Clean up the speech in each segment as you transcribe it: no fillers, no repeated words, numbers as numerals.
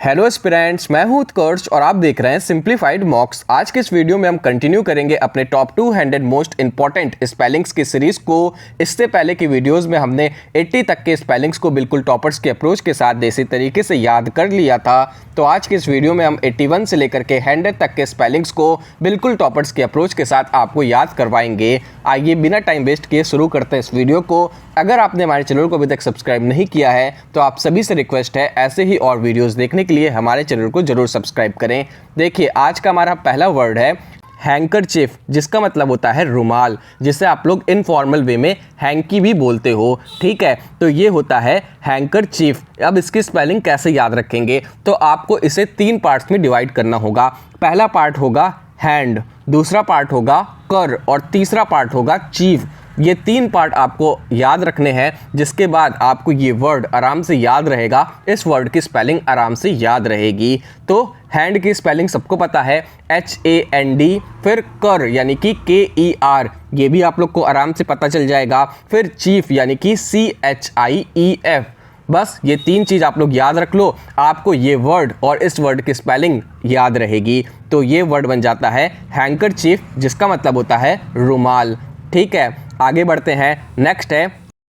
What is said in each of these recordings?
Hello aspirants, मैं हूं उत्कर्ष और आप देख रहे हैं सिंप्लीफाइड मॉक्स। आज के इस वीडियो में हम कंटिन्यू करेंगे अपने टॉप 200 मोस्ट इंपॉर्टेंट स्पेलिंग्स की सीरीज को। इससे पहले की वीडियोस में हमने 80 तक के स्पेलिंग्स को बिल्कुल टॉपर्स के अप्रोच के साथ देसी तरीके से याद कर लिया था। तो आज के इस वीडियो में हम 81 से लेकर के 100 तक के स्पेलिंग्स को बिल्कुल टॉपर्स के अप्रोच के साथ आपको याद करवाएंगे। आइए बिना टाइम वेस्ट किए शुरू करते हैं इस वीडियो को। अगर आपने हमारे चैनल को अभी तक सब्सक्राइब नहीं किया है तो आप सभी से रिक्वेस्ट है ऐसे ही और वीडियोस देखने के लिए हमारे चैनल को जरूर सब्सक्राइब करें। देखिए, आज का हमारा पहला वर्ड है हैंकरचीफ, जिसका मतलब होता है रुमाल, जिसे आप लोग इनफॉर्मल वे में हैंकी भी बोलते हो। ठीक है, तो ये होता है हैंकरचीफ। अब इसकी स्पेलिंग कैसे याद रखेंगे, तो आपको इसे 3 पार्ट्स में डिवाइड करना होगा। पहला पार्ट होगा हैंड, दूसरा पार्ट होगा कर और तीसरा पार्ट होगा चीफ। ये 3 पार्ट आपको याद रखने हैं, जिसके बाद आपको ये वर्ड आराम से याद रहेगा। इस वर्ड की स्पेलिंग आराम से याद रहेगी। तो हैंड की स्पेलिंग सबको पता है HAND, फिर कर यानी कि KER, ये भी आप लोग को आराम से पता चल जाएगा। फिर चीफ यानी कि CHIEF। बस ये 3 चीज़ आप लोग याद रख लो, आपको ये वर्ड और इस वर्ड की स्पेलिंग याद रहेगी। तो ये वर्ड बन जाता है हैंकरचीफ, जिसका मतलब होता है रुमाल। ठीक है, आगे बढ़ते हैं। नेक्स्ट है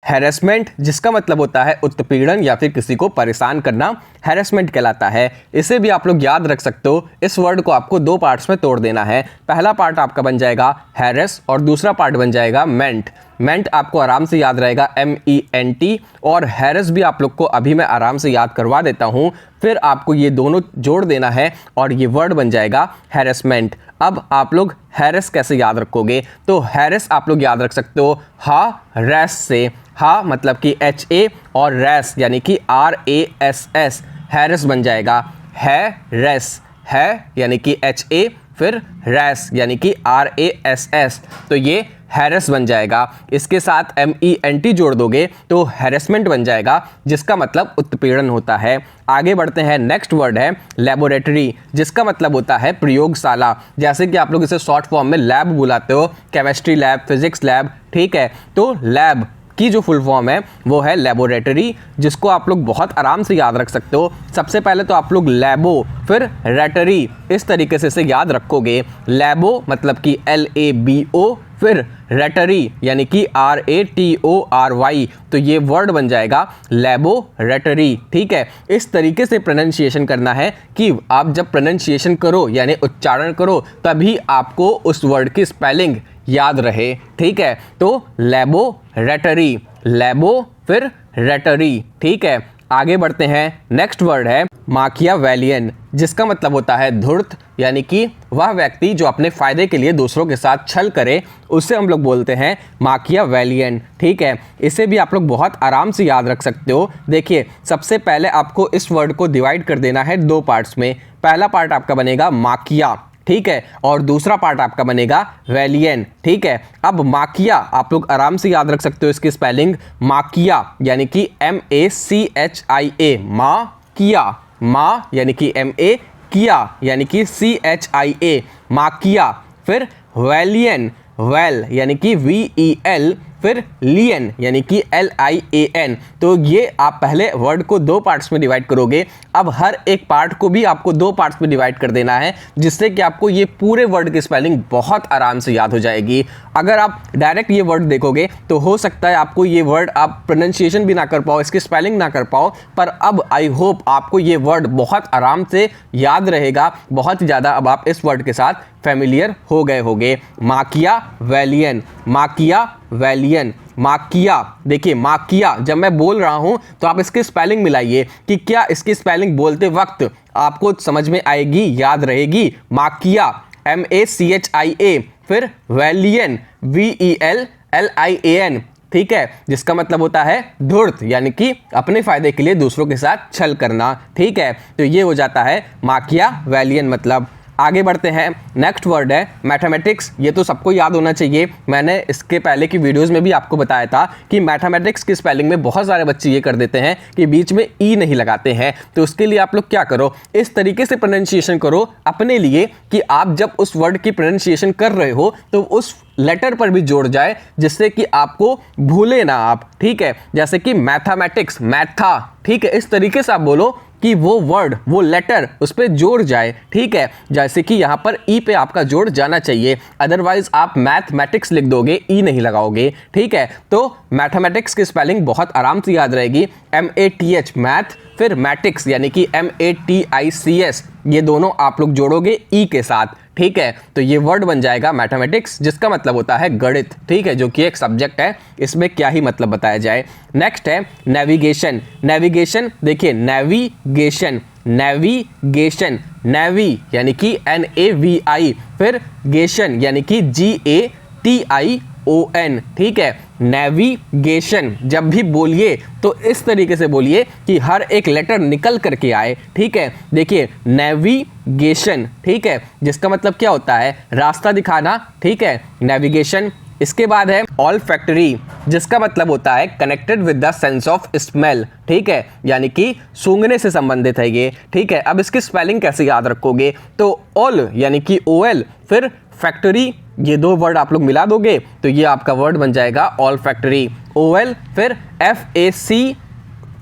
हैरेसमेंट, जिसका मतलब होता है उत्पीड़न या फिर किसी को परेशान करना, हैरेसमेंट कहलाता है। इसे भी आप लोग याद रख सकते हो। इस वर्ड को आपको 2 पार्ट्स में तोड़ देना है। पहला पार्ट आपका बन जाएगा हैरेस और दूसरा पार्ट बन जाएगा मेंट। मेंट आपको आराम से याद रहेगा MENT, और हैरेस भी आप लोग को अभी मैं आराम से याद करवा देता हूँ। फिर आपको ये दोनों जोड़ देना है और ये वर्ड बन जाएगा हैरेसमेंट। अब आप लोग हैरेस कैसे याद रखोगे, तो हैरेस आप लोग याद रख सकते हो हा रेस से। हा मतलब कि HA और रेस यानी कि RASS, हैरेस बन जाएगा है रेस। है यानी कि HA, फिर रेस यानी कि RASS, तो ये हैरेस बन जाएगा। इसके साथ MENT जोड़ दोगे तो हैरेसमेंट बन जाएगा, जिसका मतलब उत्पीड़न होता है। आगे बढ़ते हैं। नेक्स्ट वर्ड है लेबोरेटरी, जिसका मतलब होता है प्रयोगशाला। जैसे कि आप लोग इसे शॉर्ट फॉर्म में लैब बुलाते हो, केमिस्ट्री लैब, फिजिक्स लैब। ठीक है, तो लैब की जो फुल फॉर्म है वो है लेबोरेटरी, जिसको आप लोग बहुत आराम से याद रख सकते हो। सबसे पहले तो आप लोग लैबो फिर रेटरी इस तरीके से इसे याद रखोगे। लैबो मतलब कि LABO, फिर रेटरी यानी कि RATORY, तो ये वर्ड बन जाएगा लेबोरेटरी। ठीक है, इस तरीके से प्रोनाउंसिएशन करना है कि आप जब प्रोनाउंसिएशन करो यानी उच्चारण करो तभी आपको उस वर्ड की स्पेलिंग याद रहे। ठीक है, तो लेबोरेटरी, लेबो फिर रेटरी। ठीक है, आगे बढ़ते हैं। नेक्स्ट वर्ड है माकियावेलियन, जिसका मतलब होता है धूर्त, यानी कि वह व्यक्ति जो अपने फायदे के लिए दूसरों के साथ छल करे, उसे हम लोग बोलते हैं माकियावेलियन। ठीक है, इसे भी आप लोग बहुत आराम से याद रख सकते हो। देखिए, सबसे पहले आपको इस वर्ड को डिवाइड कर देना है 2 पार्ट्स में। पहला पार्ट आपका बनेगा माकिया, ठीक है, और दूसरा पार्ट आपका बनेगा वेलियन। ठीक है, अब माकिया आप लोग आराम से याद रख सकते हो। इसकी स्पेलिंग माकिया यानी कि MACHIA, माकिया। मा यानी कि MA, किया यानी कि CHIA, माकिया। फिर वेलियन, वेल यानी कि VEL, फिर लियन यानी कि LIAN। तो ये आप पहले वर्ड को 2 पार्ट्स में डिवाइड करोगे। अब हर एक पार्ट को भी आपको 2 पार्ट्स में डिवाइड कर देना है, जिससे कि आपको ये पूरे वर्ड की स्पेलिंग बहुत आराम से याद हो जाएगी। अगर आप डायरेक्ट ये वर्ड देखोगे तो हो सकता है आपको ये वर्ड आप प्रोनाउंसिएशन भी ना कर पाओ, इसकी स्पेलिंग ना कर पाओ, पर अब आई होप आपको ये वर्ड बहुत आराम से याद रहेगा। बहुत ज़्यादा अब आप इस वर्ड के साथ फैमिलियर हो गए होंगे। माकियावेलियन, माकियावेलियन, माकिया। देखिए, माकिया जब मैं बोल रहा हूं तो आप इसकी स्पेलिंग मिलाइए कि क्या इसकी स्पेलिंग बोलते वक्त आपको समझ में आएगी, याद रहेगी। माकिया MACHIA, फिर वेलियन VELLIAN। ठीक है, जिसका मतलब होता है धूर्त, यानी कि अपने फायदे के लिए दूसरों के साथ छल करना। ठीक है, तो ये हो जाता है माकियावेलियन मतलब। आगे बढ़ते हैं। नेक्स्ट वर्ड है मैथमेटिक्स। ये तो सबको याद होना चाहिए। मैंने इसके पहले की वीडियोस में भी आपको बताया था कि मैथमेटिक्स की स्पेलिंग में बहुत सारे बच्चे ये कर देते हैं कि बीच में ई नहीं लगाते हैं। तो उसके लिए आप लोग क्या करो, इस तरीके से प्रोनाउंसिएशन करो अपने लिए कि आप जब उस वर्ड की प्रोनाउंसिएशन कर रहे हो तो उस लेटर पर भी जोड़ जाए, जिससे कि आपको भूले ना आप। ठीक है, जैसे कि मैथमेटिक्स, मैथा। ठीक है, इस तरीके से आप बोलो कि कि वो वर्ड, वो लेटर उस पर जोड़ जाए, ठीक है। जैसे कि यहाँ पर ई पे आपका जोड़ जाना चाहिए, अदरवाइज आप मैथमेटिक्स लिख दोगे, ई नहीं लगाओगे, ठीक है। तो मैथमेटिक्स की स्पेलिंग बहुत आराम से याद रहेगी, MATH मैथ, फिर मैटिक्स यानी कि MATICS, ये दोनों आप लोग जोड़ोगे ई के साथ, ठीक है। तो ये वर्ड बन जाएगा मैथमेटिक्स, जिसका मतलब होता है गणित, ठीक है, जो कि एक सब्जेक्ट है, इसमें क्या ही मतलब बताया जाए। नेक्स्ट है नेविगेशन। नेविगेशन देखिए, नेविगेशन, नेविगेशन, नेवी यानी कि NAVI, फिर गेशन यानी कि GATION, ठीक है। नेविगेशन जब भी बोलिए तो इस तरीके से बोलिए कि हर एक लेटर निकल करके आए, ठीक है। देखिए नेविगेशन, ठीक है, जिसका मतलब क्या होता है, रास्ता दिखाना, ठीक है, नेविगेशन। इसके बाद है ऑल फैक्ट्री, जिसका मतलब होता है connected with the sense of smell, ठीक है, यानी कि सूंघने से संबंधित है ये, ठीक है। अब इसकी स्पेलिंग कैसे याद रखोगे, तो ऑल यानी कि OL, फिर फैक्ट्री, ये दो वर्ड आप लोग मिला दोगे तो ये आपका वर्ड बन जाएगा ऑल फैक्ट्री, OL, फिर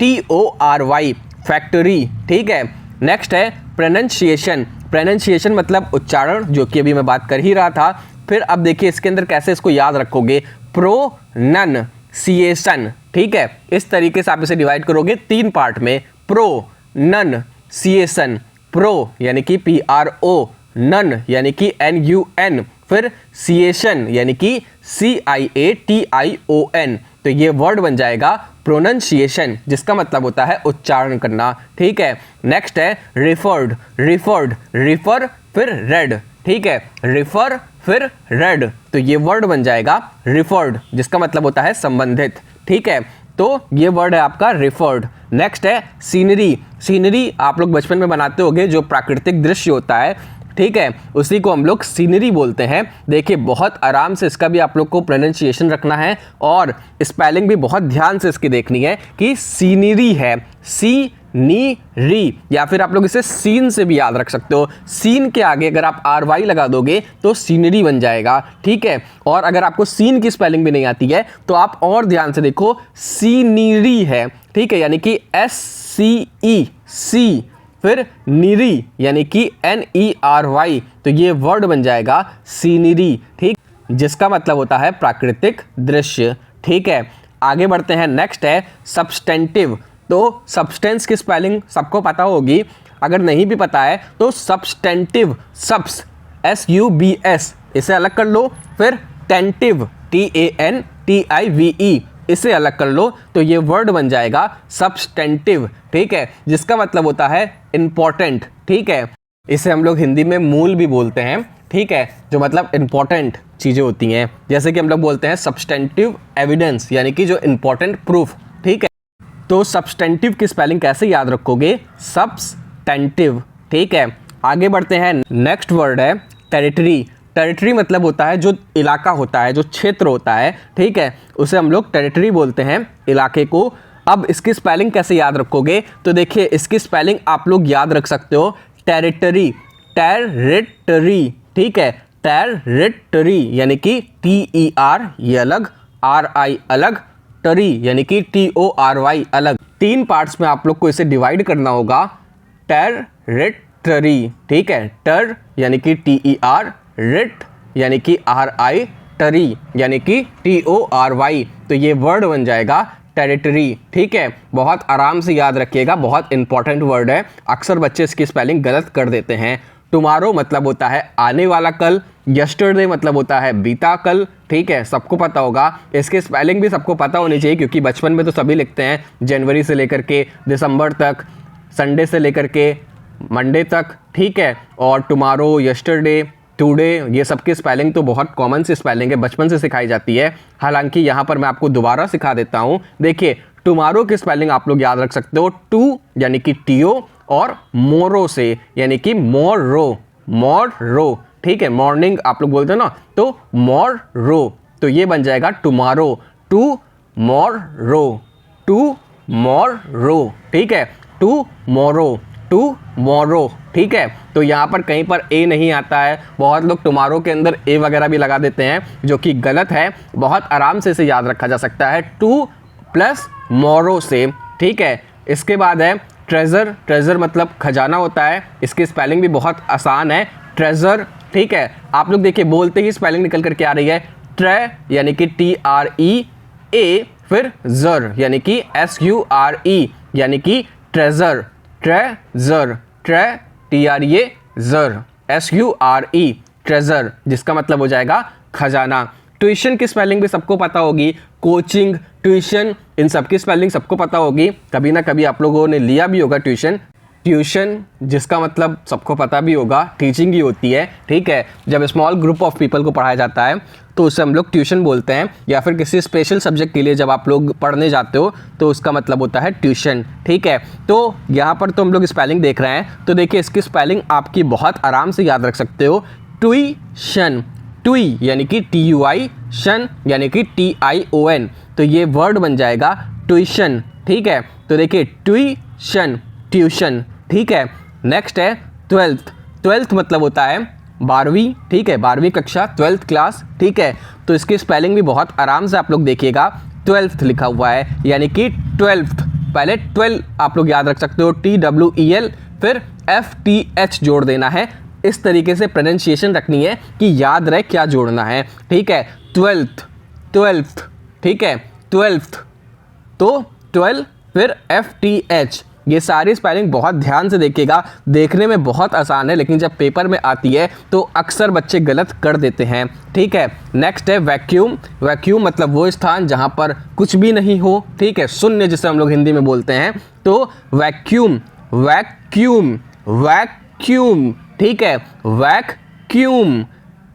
FACTORY, फैक्ट्री, ठीक है। नेक्स्ट है प्रोनाउंसिएशन। प्रोनाउंसिएशन मतलब उच्चारण, जो कि अभी मैं बात कर ही रहा था। फिर अब देखिए इसके अंदर कैसे इसको याद रखोगे, प्रोनंसिएशन, ठीक है। इस तरीके से आप इसे डिवाइड करोगे 3 पार्ट में, प्रोनंसिएशन, प्रो यानी कि PRO, नन यानी कि NUN, फिर सिएशन यानी कि CIATION, तो ये वर्ड बन जाएगा प्रोनंसिएशन, जिसका मतलब होता है उच्चारण करना, ठीक है। नेक्स्ट है रिफर्ड। रिफर्ड, रिफर फिर रेड, ठीक है, रिफर फिर रेड, तो ये वर्ड बन जाएगा रिफर्ड, जिसका मतलब होता है संबंधित, ठीक है। तो ये वर्ड है आपका रिफर्ड। नेक्स्ट है सीनरी। सीनरी आप लोग बचपन में बनाते होंगे, जो प्राकृतिक दृश्य होता है, ठीक है, उसी को हम लोग सीनरी बोलते हैं। देखिए बहुत आराम से इसका भी आप लोग को प्रोनाउंसिएशन रखना है और स्पेलिंग भी बहुत ध्यान से इसकी देखनी है कि सीनरी है, सीनीरी, या फिर आप लोग इसे सीन से भी याद रख सकते हो। सीन के आगे अगर आप RY लगा दोगे तो सीनरी बन जाएगा, ठीक है। और अगर आपको सीन की स्पेलिंग भी नहीं आती है तो आप और ध्यान से देखो, सीनीरी है, ठीक है, यानी कि SCE, सी, फिर नीरी यानी कि NERY, तो ये वर्ड बन जाएगा सीनरी, ठीक, जिसका मतलब होता है प्राकृतिक दृश्य, ठीक है। आगे बढ़ते हैं, नेक्स्ट है सब्सटेंटिव। तो सब्सटेंस की स्पेलिंग सबको पता होगी, अगर नहीं भी पता है तो सब्सटेंटिव, सब्स, SUBS, इसे अलग कर लो, फिर टेंटिव, TANTIVE, इसे अलग कर लो, तो ये वर्ड बन जाएगा सब्सटेंटिव, ठीक है, जिसका मतलब होता है इंपॉर्टेंट, ठीक है। इसे हम लोग हिंदी में मूल भी बोलते हैं, ठीक है, जो मतलब इंपॉर्टेंट चीज़ें होती हैं, जैसे कि हम लोग बोलते हैं सब्सटेंटिव एविडेंस, यानी कि जो इंपॉर्टेंट प्रूफ, ठीक है। तो सब्सटेंटिव की स्पेलिंग कैसे याद रखोगे, सब्सटेंटिव, ठीक है। आगे बढ़ते हैं, नेक्स्ट वर्ड है टेरिटरी। टेरिटरी मतलब होता है जो इलाका होता है, जो क्षेत्र होता है, ठीक है, उसे हम लोग टेरिटरी बोलते हैं, इलाके को। अब इसकी स्पेलिंग कैसे याद रखोगे, तो देखिए इसकी स्पेलिंग आप लोग याद रख सकते हो, टेरिटरी, टेरिटरी, ठीक है, टेरिटरी यानी कि TER ये अलग, RI अलग, टरी यानी कि TORY अलग। 3 पार्ट्स में आप लोग को इसे डिवाइड करना होगा, टेरिटरी, ठीक है, टर यानी कि TER, रिट यानी कि RI, टरी यानी कि TORY, तो ये वर्ड बन जाएगा टेरिटरी, ठीक है। बहुत आराम से याद रखिएगा, बहुत इंपॉर्टेंट वर्ड है, अक्सर बच्चे इसकी स्पेलिंग गलत कर देते हैं। टुमारो मतलब होता है आने वाला कल, यस्टरडे मतलब होता है बीता कल, ठीक है, सबको पता होगा। इसकी स्पेलिंग भी सबको पता होनी चाहिए, क्योंकि बचपन में तो सभी लिखते हैं, जनवरी से लेकर के दिसंबर तक, संडे से लेकर के मंडे तक, ठीक है। और टुमारो, यस्टरडे, टुडे, ये सबकी स्पेलिंग तो बहुत कॉमन सी स्पेलिंग है, बचपन से सिखाई जाती है। हालांकि यहाँ पर मैं आपको दोबारा सिखा देता हूँ। देखिए टुमारो की स्पेलिंग आप लोग याद रख सकते हो, टू यानी कि TO, और मोरो से यानी कि मोरो, मोरो, ठीक है, मॉर्निंग आप लोग बोलते हो ना, तो मोरो, तो ये बन जाएगा टुमारो, टू मोरो, टू मोरो, ठीक है, टू मोरो, टू मोरो, ठीक है। तो यहाँ पर कहीं पर ए नहीं आता है, बहुत लोग टुमारो के अंदर ए वगैरह भी लगा देते हैं, जो कि गलत है। बहुत आराम से इसे याद रखा जा सकता है, टू प्लस मोरो से, ठीक है। इसके बाद है ट्रेजर, ट्रेजर मतलब खजाना होता है, इसकी स्पेलिंग भी बहुत आसान है, ट्रेजर, ठीक है। आप लोग देखिए बोलते ही स्पेलिंग निकल करके आ रही है, ट्रे यानी कि TREA, फिर जर यानी कि SURE यानी कि ट्रेजर, ट्रेजर, TREA जर, SURE ट्रेजर, जिसका मतलब हो जाएगा खजाना। ट्यूशन की स्पेलिंग भी सबको पता होगी, कोचिंग, ट्यूशन, इन सब की स्पेलिंग सबको पता होगी, कभी ना कभी आप लोगों ने लिया भी होगा ट्यूशन। ट्यूशन जिसका मतलब सबको पता भी होगा टीचिंग ही होती है, ठीक है। जब स्मॉल ग्रुप ऑफ पीपल को पढ़ाया जाता है तो उसे हम लोग ट्यूशन बोलते हैं, या फिर किसी स्पेशल सब्जेक्ट के लिए जब आप लोग पढ़ने जाते हो तो उसका मतलब होता है ट्यूशन, ठीक है। तो यहाँ पर तो हम लोग स्पेलिंग देख रहे हैं, तो देखिए इसकी स्पेलिंग आपकी बहुत आराम से याद रख सकते हो, ट्यूशन, ट्वी यानी कि TUI, शन यानी कि TION, तो ये वर्ड बन जाएगा ट्यूशन, ठीक है। तो देखिए ट्यूशन, ट्यूशन, ठीक है। नेक्स्ट है ट्वेल्थ, ट्वेल्थ मतलब होता है 12वीं, ठीक है, 12वीं कक्षा, 12th क्लास, ठीक है। तो इसकी स्पेलिंग भी बहुत आराम से आप लोग देखिएगा, 12th लिखा हुआ है यानी कि 12th, पहले 12 आप लोग याद रख सकते हो, TWEL, फिर FTH जोड़ देना है, इस तरीके से प्रोनाउंसिएशन रखनी है कि याद रहे क्या जोड़ना है, ठीक है। 12th, 12th, ठीक है, 12th, तो 12 फिर FTH, ये सारी स्पेलिंग बहुत ध्यान से देखिएगा, देखने में बहुत आसान है लेकिन जब पेपर में आती है तो अक्सर बच्चे गलत कर देते हैं, ठीक है। नेक्स्ट है वैक्यूम, वैक्यूम मतलब वो स्थान जहां पर कुछ भी नहीं हो, ठीक है, शून्य जिसे हम लोग हिंदी में बोलते हैं, तो वैक्यूम, वैक्यूम, वैक्यूम, ठीक है, वैक्यूम,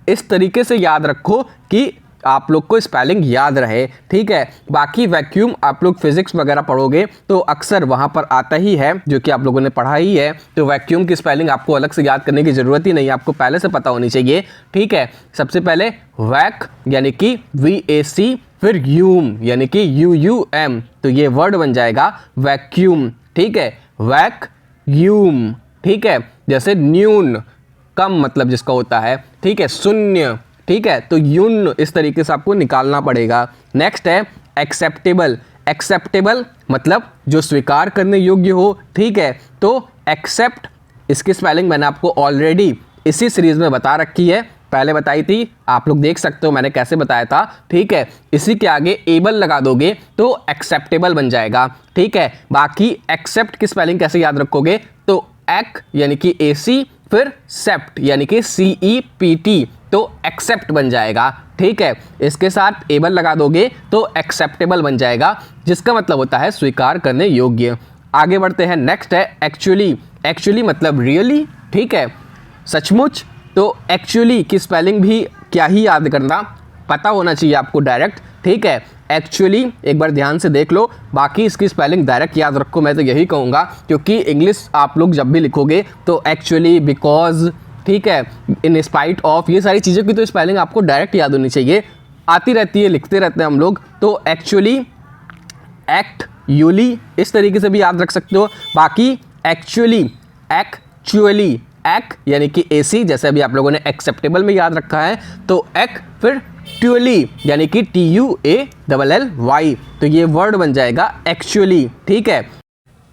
इस तरीके से याद रखो कि आप लोग को स्पेलिंग याद रहे, ठीक है। बाकी वैक्यूम आप लोग फिजिक्स वगैरह पढ़ोगे तो अक्सर वहाँ पर आता ही है, जो कि आप लोगों ने पढ़ा ही है, तो वैक्यूम की स्पेलिंग आपको अलग से याद करने की ज़रूरत ही नहीं, आपको पहले से पता होनी चाहिए, ठीक है। सबसे पहले वैक यानी कि VAC, फिर यूम यानी कि UUM, तो ये वर्ड बन जाएगा वैक्यूम, ठीक है, वैक्यूम, ठीक है। जैसे न्यून, कम मतलब जिसका होता है, ठीक है, शून्य, ठीक है, तो यून इस तरीके से आपको निकालना पड़ेगा। नेक्स्ट है एक्सेप्टेबल, एक्सेप्टेबल मतलब जो स्वीकार करने योग्य हो, ठीक है, तो एक्सेप्ट, इसकी स्पेलिंग मैंने आपको ऑलरेडी इसी सीरीज में बता रखी है, पहले बताई थी, आप लोग देख सकते हो मैंने कैसे बताया था, ठीक है। इसी के आगे एबल लगा दोगे तो एक्सेप्टेबल बन जाएगा, ठीक है। बाकी एक्सेप्ट की स्पेलिंग कैसे याद रखोगे, तो एक् यानी कि AC, फिर सेप्ट यानी कि CEPT, तो एक्सेप्ट बन जाएगा, ठीक है। इसके साथ एबल लगा दोगे तो एक्सेप्टेबल बन जाएगा, जिसका मतलब होता है स्वीकार करने योग्य। आगे बढ़ते हैं, नेक्स्ट है एक्चुअली, एक्चुअली मतलब रियली, ठीक है, सचमुच, तो एक्चुअली की स्पेलिंग भी क्या ही याद करना, पता होना चाहिए आपको डायरेक्ट, ठीक है। एक्चुअली एक बार ध्यान से देख लो, बाकी इसकी स्पेलिंग डायरेक्ट याद रखो, मैं तो यही कहूँगा, क्योंकि इंग्लिश आप लोग जब भी लिखोगे तो एक्चुअली, बिकॉज, ठीक है, इन स्पाइट ऑफ, ये सारी चीज़ों की तो स्पेलिंग आपको डायरेक्ट याद होनी चाहिए, आती रहती है, लिखते रहते हैं हम लोग, तो एक्चुअली, एक्ट, यूली, इस तरीके से भी याद रख सकते हो। बाकी एक्चुअली, एक्चुअली, एक् यानी कि AC, जैसे अभी आप लोगों ने एक्सेप्टेबल में याद रखा है, तो एक्, फिर ट्यूअली यानी कि TUALLY, तो ये वर्ड बन जाएगा एक्चुअली, ठीक है।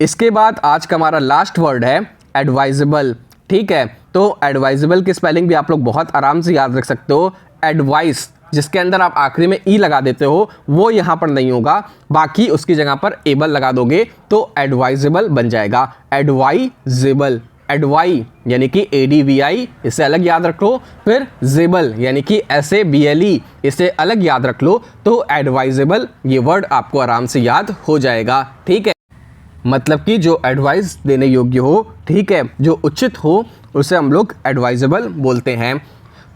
इसके बाद आज का हमारा लास्ट वर्ड है एडवाइजेबल, ठीक है, तो एडवाइजेबल की स्पेलिंग भी आप लोग बहुत आराम से याद रख सकते हो, एडवाइस, जिसके अंदर आप आखिरी में ई लगा देते हो, वो यहाँ पर नहीं होगा, बाकी उसकी जगह पर एबल लगा दोगे तो एडवाइजेबल बन जाएगा, एडवाइजेबल, एडवाई यानी कि ADVI, इसे अलग याद रख लो, फिर जेबल यानी कि SABLE, इसे अलग याद रख लो, तो एडवाइजेबल ये वर्ड आपको आराम से याद हो जाएगा, ठीक है। मतलब कि जो एडवाइस देने योग्य हो, ठीक है, जो उचित हो, उसे हम लोग एडवाइजेबल बोलते हैं।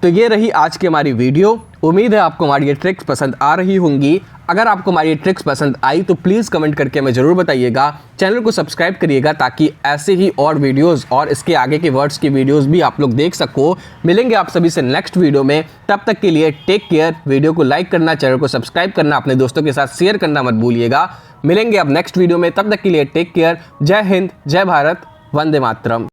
तो ये रही आज की हमारी वीडियो, उम्मीद है आपको हमारी ये ट्रिक्स पसंद आ रही होंगी। अगर आपको हमारी ये ट्रिक्स पसंद आई तो प्लीज़ कमेंट करके हमें ज़रूर बताइएगा, चैनल को सब्सक्राइब करिएगा ताकि ऐसे ही और वीडियोस और इसके आगे के वर्ड्स की वीडियोस भी आप लोग देख सको। मिलेंगे आप सभी से नेक्स्ट वीडियो में, तब तक के लिए टेक केयर। वीडियो को लाइक करना, चैनल को सब्सक्राइब करना, अपने दोस्तों के साथ शेयर करना मत भूलिएगा। मिलेंगे अब नेक्स्ट वीडियो में, तब तक के लिए टेक केयर। जय हिंद, जय भारत, वंदे मातरम।